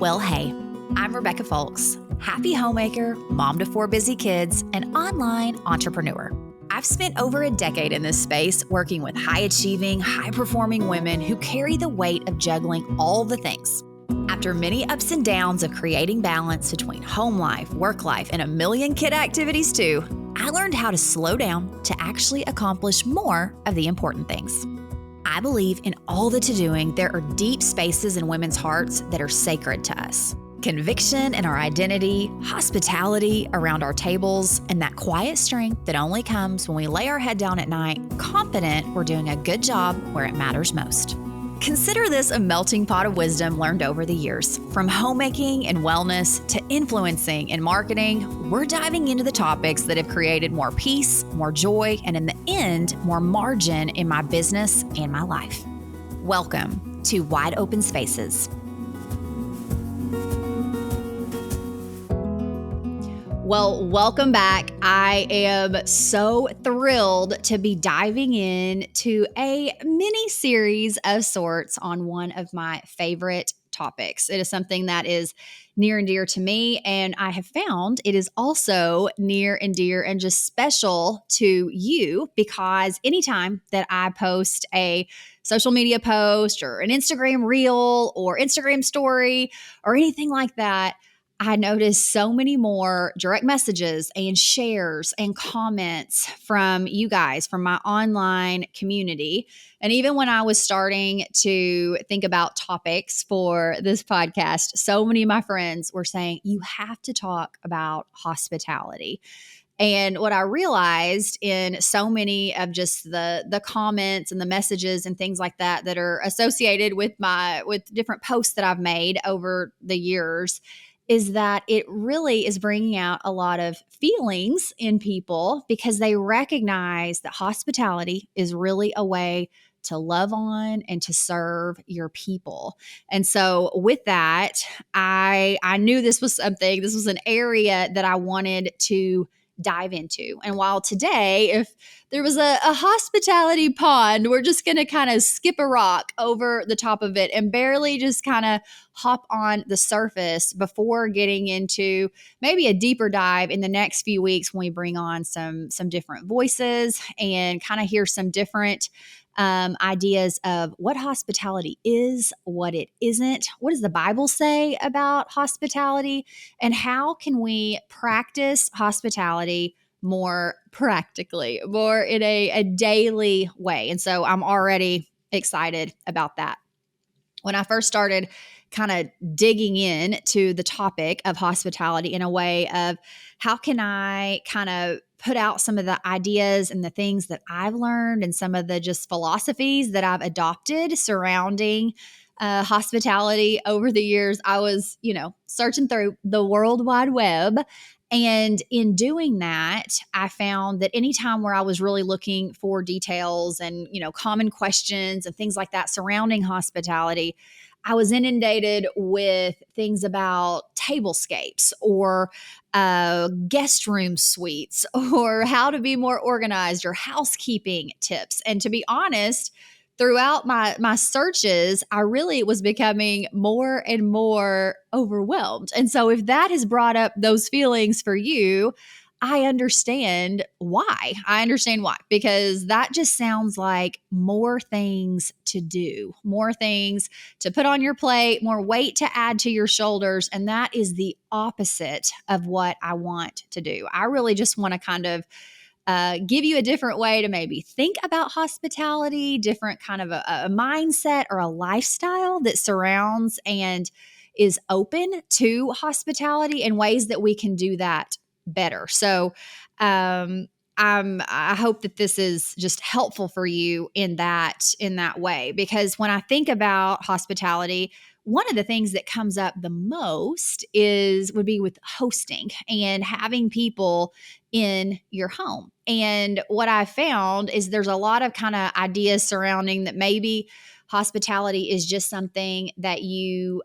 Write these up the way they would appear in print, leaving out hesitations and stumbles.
Well, hey, I'm Rebecca Folks, happy homemaker, mom to 4 busy kids, and online entrepreneur. I've spent over a decade in this space working with high-achieving, high-performing women who carry the weight of juggling all the things. After many ups and downs of creating balance between home life, work life, and a million kid activities too, I learned how to slow down to actually accomplish more of the important things. I believe in all the to-doing, there are deep spaces in women's hearts that are sacred to us. Conviction in our identity, hospitality around our tables, and that quiet strength that only comes when we lay our head down at night, confident we're doing a good job where it matters most. Consider this a melting pot of wisdom learned over the years. From homemaking and wellness to influencing and marketing, we're diving into the topics that have created more peace, more joy, and in the end, more margin in my business and my life. Welcome to Wide Open Spaces. Well, welcome back. I am so thrilled to be diving into a mini series of sorts on one of my favorite topics. It is something that is near and dear to me, and I have found it is also near and dear and just special to you because anytime that I post a social media post or an Instagram reel or Instagram story or anything like that, I noticed so many more direct messages and shares and comments from you guys, from my online community. And even when I was starting to think about topics for this podcast, so many of my friends were saying, you have to talk about hospitality. And what I realized in so many of just the comments and the messages and things like that that are associated with different posts that I've made over the years is that it really is bringing out a lot of feelings in people because they recognize that hospitality is really a way to love on and to serve your people. And so with that, I knew this was an area that I wanted to dive into. And while today, if there was a hospitality pond, we're just going to kind of skip a rock over the top of it and barely just kind of hop on the surface before getting into maybe a deeper dive in the next few weeks when we bring on some different voices and kind of hear some different ideas of what hospitality is, what it isn't, what does the Bible say about hospitality, and how can we practice hospitality more practically, more in a daily way. And so I'm already excited about that. When I first started kind of digging in to the topic of hospitality in a way of how can I kind of put out some of the ideas and the things that I've learned and some of the just philosophies that I've adopted surrounding hospitality over the years, I was, searching through the World Wide Web. And in doing that, I found that anytime where I was really looking for details and, common questions and things like that surrounding hospitality, I was inundated with things about tablescapes or guest room suites or how to be more organized or housekeeping tips. And to be honest, throughout my searches, I really was becoming more and more overwhelmed. And so if that has brought up those feelings for you, I understand why. Because that just sounds like more things to do, more things to put on your plate, more weight to add to your shoulders. And that is the opposite of what I want to do. I really just want to kind of give you a different way to maybe think about hospitality, different kind of a mindset or a lifestyle that surrounds and is open to hospitality in ways that we can do that better. So I hope that this is just helpful for you in that way, because when I think about hospitality, one of the things that comes up the most would be with hosting and having people in your home. And what I found is there's a lot of kind of ideas surrounding that maybe hospitality is just something that you've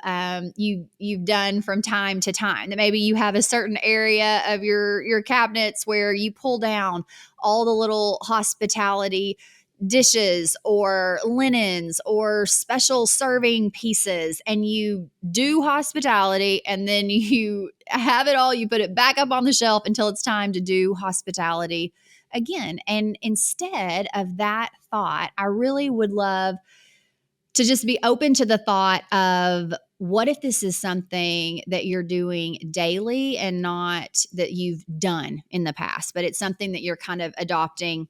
done from time to time, that maybe you have a certain area of your cabinets where you pull down all the little hospitality dishes or linens or special serving pieces, and you do hospitality, and then you have it all, you put it back up on the shelf until it's time to do hospitality again. And instead of that thought, I really would love to just be open to the thought of, what if this is something that you're doing daily and not that you've done in the past, but it's something that you're kind of adopting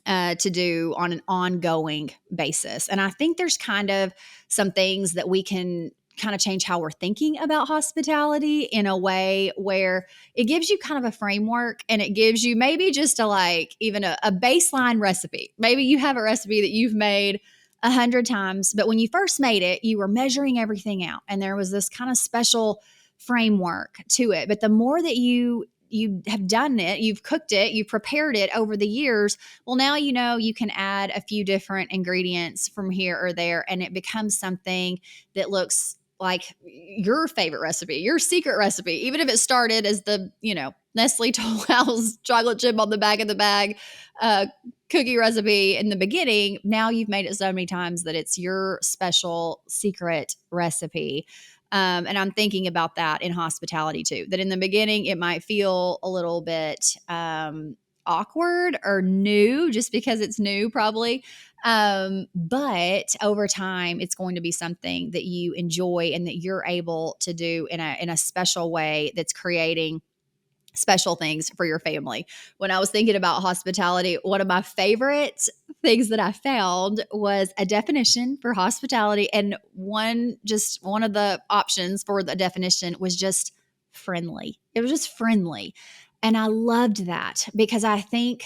to do on an ongoing basis. And I think there's kind of some things that we can kind of change how we're thinking about hospitality in a way where it gives you kind of a framework, and it gives you maybe just even a baseline recipe. Maybe you have a recipe that you've made 100 times, but when you first made it, you were measuring everything out, and there was this kind of special framework to it. But the more that you have done it, you've cooked it, you've prepared it over the years, well, now you know you can add a few different ingredients from here or there, and it becomes something that looks like your favorite recipe, your secret recipe, even if it started as the, Nestle Toll House chocolate chip on the back of the bag cookie recipe in the beginning. Now you've made it so many times that it's your special secret recipe. And I'm thinking about that in hospitality too, that in the beginning, it might feel a little bit awkward or new, just because it's new probably. But over time, it's going to be something that you enjoy and that you're able to do in a special way that's creating special things for your family. When I was thinking about hospitality, one of my favorite things that I found was a definition for hospitality. And one of the options for the definition was just friendly. It was just friendly. And I loved that, because I think,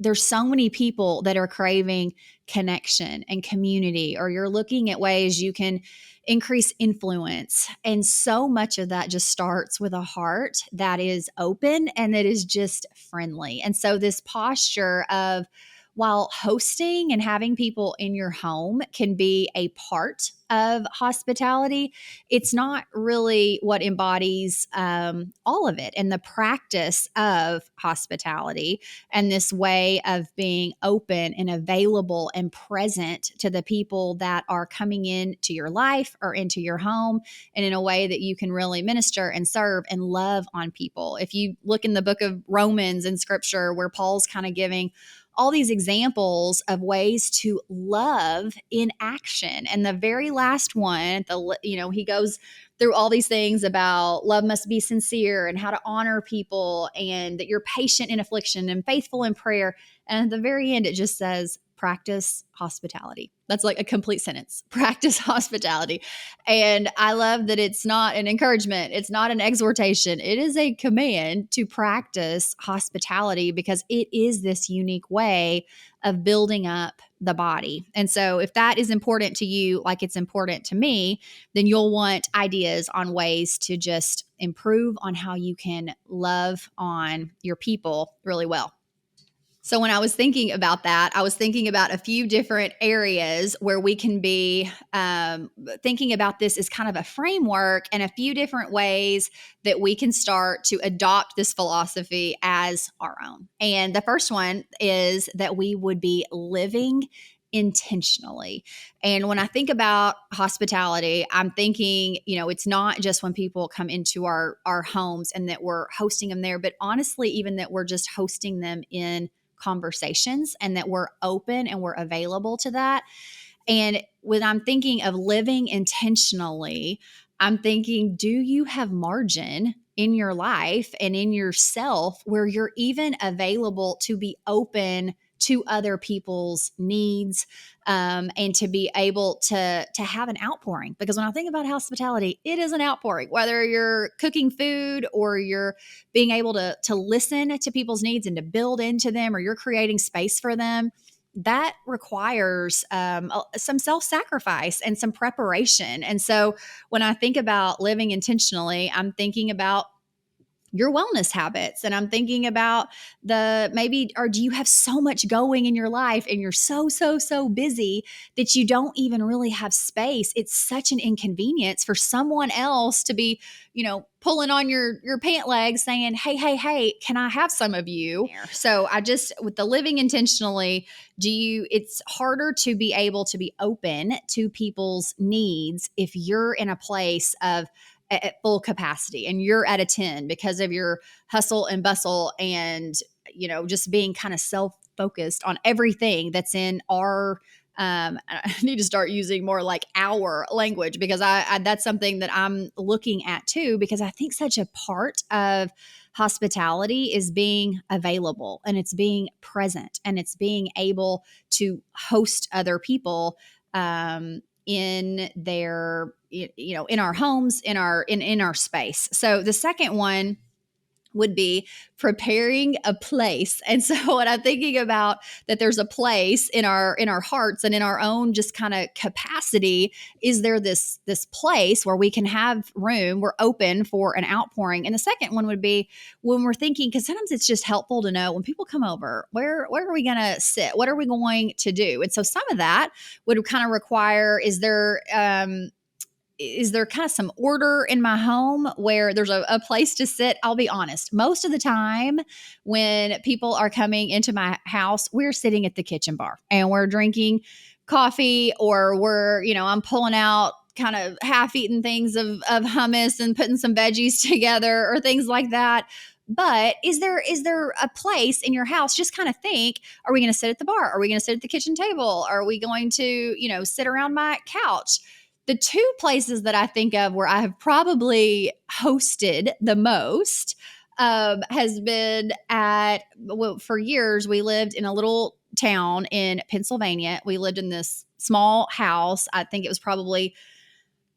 there's so many people that are craving connection and community, or you're looking at ways you can increase influence. And so much of that just starts with a heart that is open and that is just friendly. And so this posture of, while hosting and having people in your home can be a part of hospitality, it's not really what embodies all of it. And the practice of hospitality and this way of being open and available and present to the people that are coming into your life or into your home, and in a way that you can really minister and serve and love on people. If you look in the book of Romans in scripture, where Paul's kind of giving all these examples of ways to love in action. And the very last one, he goes through all these things about love must be sincere and how to honor people, and that you're patient in affliction and faithful in prayer. And at the very end, it just says, practice hospitality. That's like a complete sentence. Practice hospitality. And I love that it's not an encouragement. It's not an exhortation. It is a command to practice hospitality, because it is this unique way of building up the body. And so if that is important to you, like it's important to me, then you'll want ideas on ways to just improve on how you can love on your people really well. So when I was thinking about that, I was thinking about a few different areas where we can be thinking about this as kind of a framework, and a few different ways that we can start to adopt this philosophy as our own. And the first one is that we would be living intentionally. And when I think about hospitality, I'm thinking, it's not just when people come into our homes and that we're hosting them there, but honestly, even that we're just hosting them in conversations, and that we're open and we're available to that. And when I'm thinking of living intentionally, I'm thinking, do you have margin in your life and in yourself where you're even available to be open to other people's needs, and to be able to have an outpouring? Because when I think about hospitality, it is an outpouring, whether you're cooking food or you're being able to listen to people's needs and to build into them, or you're creating space for them. That requires some self-sacrifice and some preparation. And so when I think about living intentionally, I'm thinking about your wellness habits. And I'm thinking about or do you have so much going in your life and you're so busy that you don't even really have space? It's such an inconvenience for someone else to be, pulling on your pant legs saying, hey, can I have some of you? So with the living intentionally, it's harder to be able to be open to people's needs if you're in a place of at full capacity and you're at a 10 because of your hustle and bustle and just being kind of self-focused on everything that's in our I need to start using more like our language, because I that's something that I'm looking at too, because I think such a part of hospitality is being available and it's being present and it's being able to host other people in their, in our homes, in our space. So the second one would be preparing a place. And so what I'm thinking about, that there's a place in our hearts and in our own just kind of capacity, is there this place where we can have room, we're open for an outpouring. And the second one would be when we're thinking, because sometimes it's just helpful to know when people come over, where are we going to sit? What are we going to do? And so some of that would kind of require, is there kind of some order in my home where there's a place to sit? I'll be honest. Most of the time when people are coming into my house, we're sitting at the kitchen bar and we're drinking coffee, or I'm pulling out kind of half-eaten things of hummus and putting some veggies together or things like that. But is there a place in your house? Just kind of think, are we going to sit at the bar? Are we going to sit at the kitchen table? Are we going to, sit around my couch? The two places that I think of where I have probably hosted the most has been for years, we lived in a little town in Pennsylvania. We lived in this small house. I think it was probably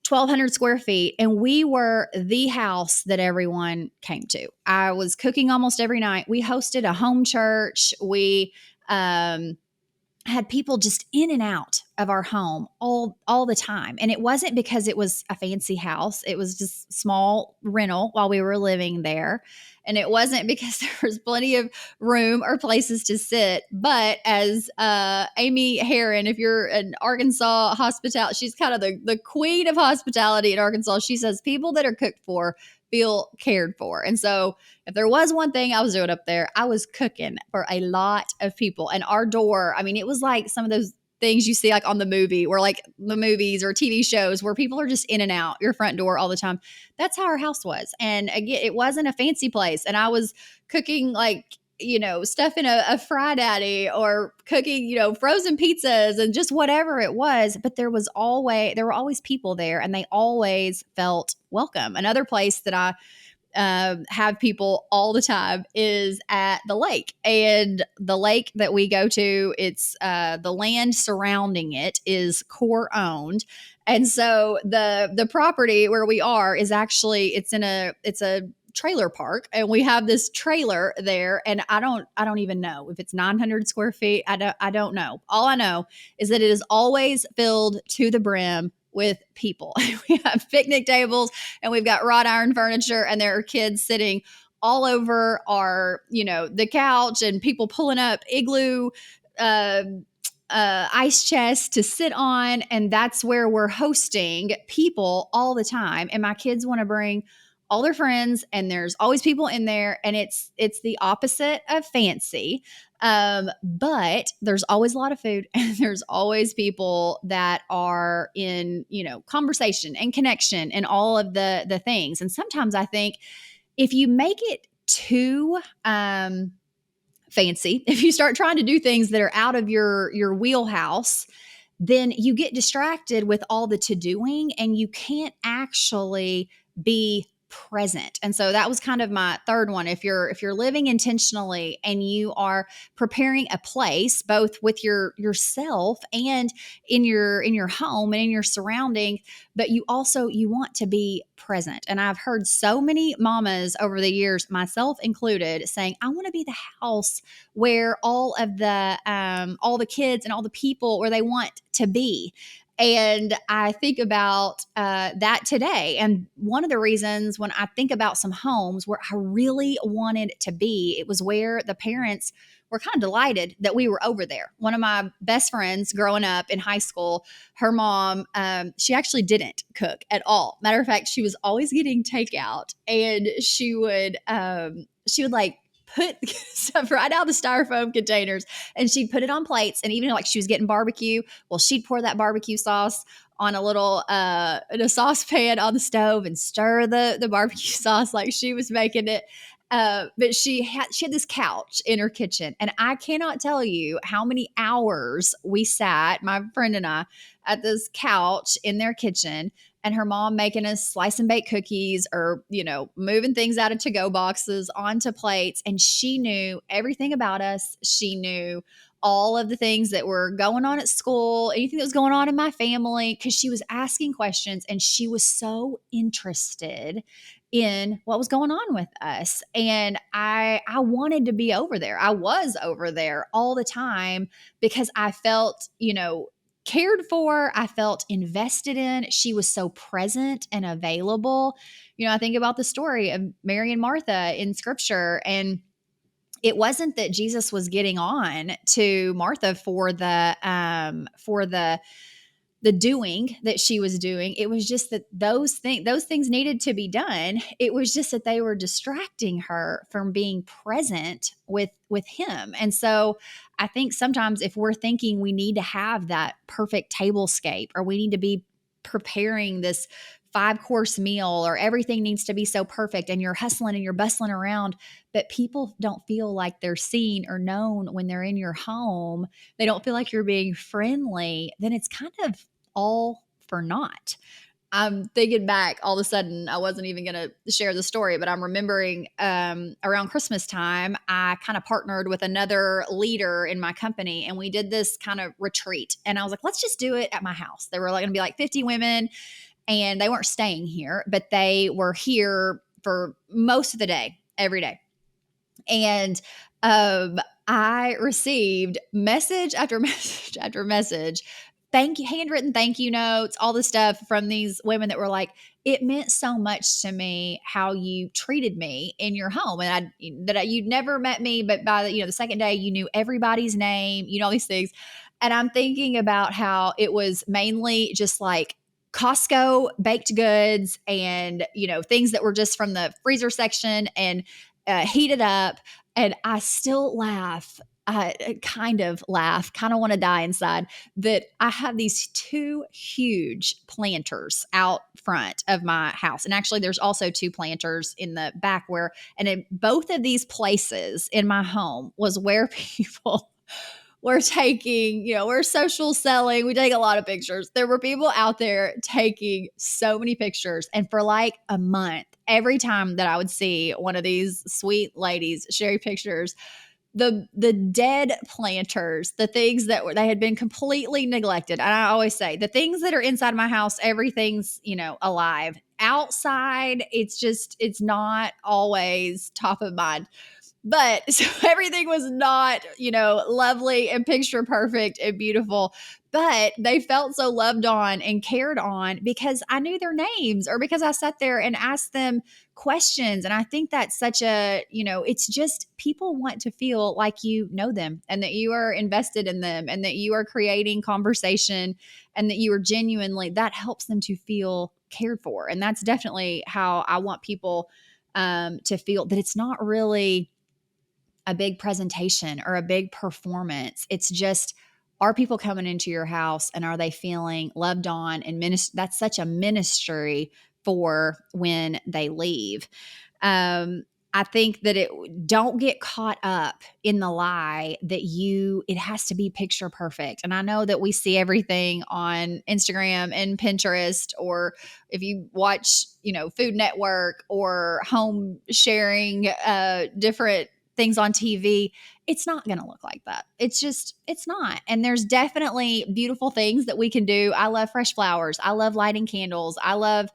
1,200 square feet. And we were the house that everyone came to. I was cooking almost every night. We hosted a home church. We, had people just in and out of our home all the time. And it wasn't because it was a fancy house. It was just small rental while we were living there. And it wasn't because there was plenty of room or places to sit. But as Amy Herron, if you're an Arkansas hospitality, she's kind of the queen of hospitality in Arkansas. She says people that are cooked for feel cared for. And so if there was one thing I was doing up there, I was cooking for a lot of people. And our door, I mean, it was like some of those things you see like on the movie, or like the movies or TV shows where people are just in and out your front door all the time. That's how our house was. And again, it wasn't a fancy place. And I was cooking like, stuff in a fry daddy, or cooking, frozen pizzas and just whatever it was. But there were always people there, and they always felt welcome. Another place that I have people all the time is at the lake. And the lake that we go to, it's the land surrounding it is Corps owned. And so the property where we are is actually, it's a trailer park, and we have this trailer there, and I don't even know if it's 900 square feet. I don't know. All I know is that it is always filled to the brim with people. We have picnic tables, and we've got wrought iron furniture, and there are kids sitting all over our, the couch, and people pulling up igloo ice chests to sit on. And that's where we're hosting people all the time. And my kids want to bring all their friends, and there's always people in there, and it's the opposite of fancy. But there's always a lot of food, and there's always people that are in, conversation and connection and all of the things. And sometimes I think if you make it too fancy, if you start trying to do things that are out of your wheelhouse, then you get distracted with all the to-doing, and you can't actually be present. And so that was kind of my third one. If you're living intentionally and you are preparing a place both with yourself and in your home and in your surrounding, but you want to be present. And I've heard so many mamas over the years, myself included, saying, I want to be the house where all the kids and all the people where they want to be. And I think about that today. And one of the reasons when I think about some homes where I really wanted to be, it was where the parents were kind of delighted that we were over there. One of my best friends growing up in high school, her mom, she actually didn't cook at all. Matter of fact, she was always getting takeout, and she would like put stuff right out of the styrofoam containers, and she'd put it on plates. And even like she was getting barbecue, well, she'd pour that barbecue sauce on a little in a saucepan on the stove and stir the barbecue sauce like she was making it. But she had this couch in her kitchen, and I cannot tell you how many hours we sat, my friend and I, at this couch in their kitchen, and her mom making us slice and bake cookies, or moving things out of to-go boxes onto plates. And she knew everything about us. She knew all of the things that were going on at school, anything that was going on in my family, because she was asking questions, and she was so interested in what was going on with us. And I wanted to be over there. I was over there all the time because I felt, cared for. I felt invested in. She was so present and available. I think about the story of Mary and Martha in scripture, and it wasn't that Jesus was getting on to Martha for the doing that she was doing. It was just that those things needed to be done. It was just that they were distracting her from being present with him. And so I think sometimes if we're thinking we need to have that perfect tablescape, or we need to be preparing this 5-course meal, or everything needs to be so perfect, and you're hustling and you're bustling around, but people don't feel like they're seen or known when they're in your home, they don't feel like you're being friendly, then it's kind of all for naught. I'm thinking back all of a sudden, I wasn't even going to share the story, but I'm remembering around Christmas time, I kind of partnered with another leader in my company, and we did this kind of retreat. And I was like, let's just do it at my house. There were going to be like 50 women, and they weren't staying here, but they were here for most of the day, every day. And I received message after message after message, handwritten thank you notes, all this stuff from these women that were like, it meant so much to me how you treated me in your home, and you'd never met me, but by the second day you knew everybody's name, all these things. And I'm thinking about how it was mainly just like Costco baked goods, and things that were just from the freezer section, and heated up. And I still laugh. I kind of laugh, kind of want to die inside, that I have these 2 huge planters out front of my house. And actually, there's also 2 planters in the back and in both of these places in my home was where people we're taking, we're social selling. We take a lot of pictures. There were people out there taking so many pictures. And for like a month, every time that I would see one of these sweet ladies sharing pictures, the dead planters, the things that they had been completely neglected. And I always say the things that are inside my house, everything's, alive. Outside, it's not always top of mind. But so everything was not, lovely and picture perfect and beautiful, but they felt so loved on and cared on because I knew their names, or because I sat there and asked them questions. And I think that's such it's just people want to feel like you know them, and that you are invested in them, and that you are creating conversation, and that you are genuinely, that helps them to feel cared for. And that's definitely how I want people to feel, that it's not really a big presentation or a big performance. It's just, are people coming into your house, and are they feeling loved on? And that's such a ministry for when they leave. I think that don't get caught up in the lie that it has to be picture perfect. And I know that we see everything on Instagram and Pinterest, or if you watch, Food Network or home sharing, different things on TV, it's not going to look like that. It's not. And there's definitely beautiful things that we can do. I love fresh flowers. I love lighting candles. I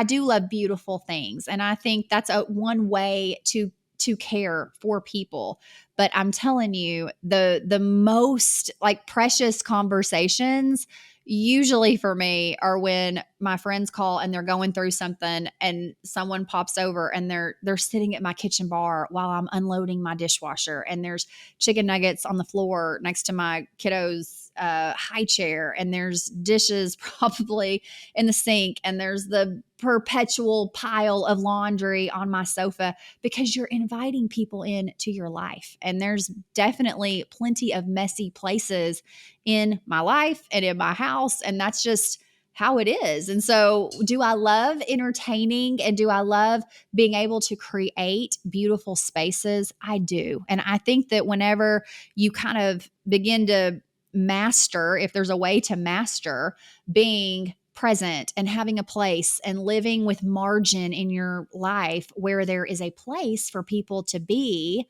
do love beautiful things. And I think that's one way to care for people. But I'm telling you, the most like precious conversations usually for me are when my friends call and they're going through something and someone pops over and they're sitting at my kitchen bar while I'm unloading my dishwasher, and there's chicken nuggets on the floor next to my kiddo's high chair, and there's dishes probably in the sink, and there's the perpetual pile of laundry on my sofa, because you're inviting people into your life. And there's definitely plenty of messy places in my life and in my house, and that's just how it is. And so, do I love entertaining and do I love being able to create beautiful spaces? I do. And I think that whenever you kind of begin to master, if there's a way to master being present and having a place and living with margin in your life where there is a place for people to be,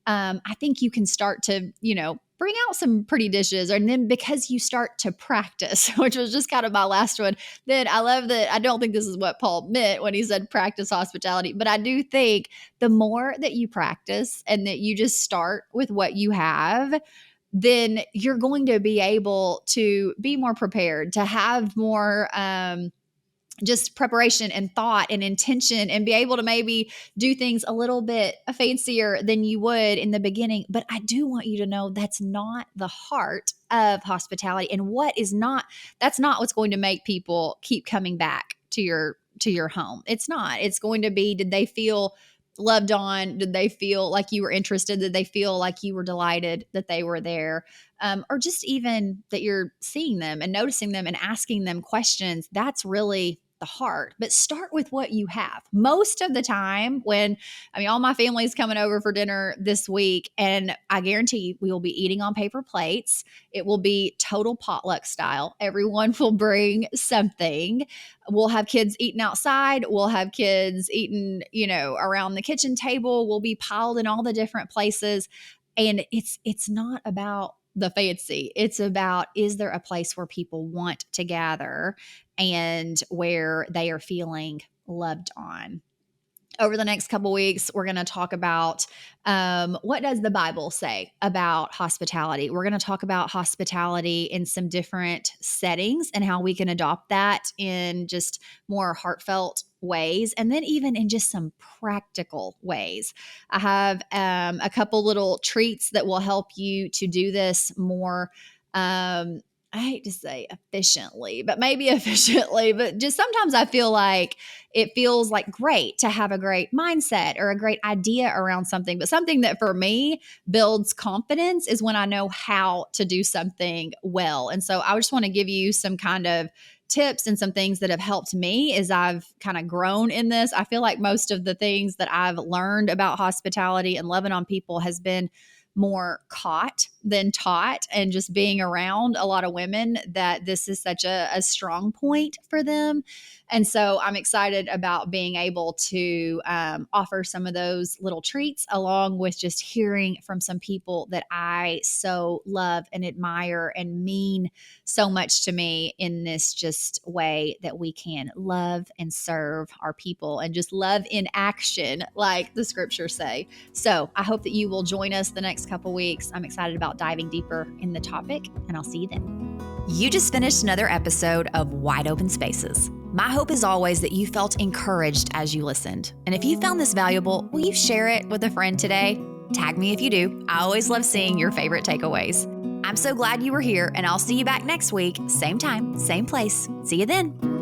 I think you can start to, bring out some pretty dishes. And then because you start to practice, which was just kind of my last one, then I love that. I don't think this is what Paul meant when he said practice hospitality, but I do think the more that you practice and that you just start with what you have, then you're going to be able to be more prepared, to have more just preparation and thought and intention, and be able to maybe do things a little bit fancier than you would in the beginning. But I do want you to know that's not the heart of hospitality, and that's not what's going to make people keep coming back to your home. It's not. It's going to be, did they feel loved on? Did they feel like you were interested? Did they feel like you were delighted that they were there? Or just even that you're seeing them and noticing them and asking them questions. That's really the heart. But start with what you have. Most of the time all my family's coming over for dinner this week, and I guarantee you we will be eating on paper plates. It will be total potluck style. Everyone will bring something. We'll have kids eating outside. We'll have kids eating, around the kitchen table. We'll be piled in all the different places. And it's not about the fancy. It's about, is there a place where people want to gather and where they are feeling loved on? Over the next couple weeks, we're going to talk about what does the Bible say about hospitality. We're going to talk about hospitality in some different settings and how we can adopt that in just more heartfelt ways, and then even in just some practical ways. I have a couple little treats that will help you to do this more. I hate to say efficiently, but maybe efficiently, but just sometimes I feel like it feels like great to have a great mindset or a great idea around something. But something that for me builds confidence is when I know how to do something well. And so I just want to give you some kind of tips and some things that have helped me as I've kind of grown in this. I feel like most of the things that I've learned about hospitality and loving on people has been more caught than taught, and just being around a lot of women that this is such a strong point for them. And so I'm excited about being able to offer some of those little treats, along with just hearing from some people that I so love and admire and mean so much to me in this just way that we can love and serve our people and just love in action, like the scriptures say. So I hope that you will join us the next couple weeks. I'm excited about diving deeper in the topic, and I'll see you then. You just finished another episode of Wide Open Spaces. My hope is always that you felt encouraged as you listened. And if you found this valuable, will you share it with a friend today? Tag me if you do. I always love seeing your favorite takeaways. I'm so glad you were here, and I'll see you back next week. Same time, same place. See you then.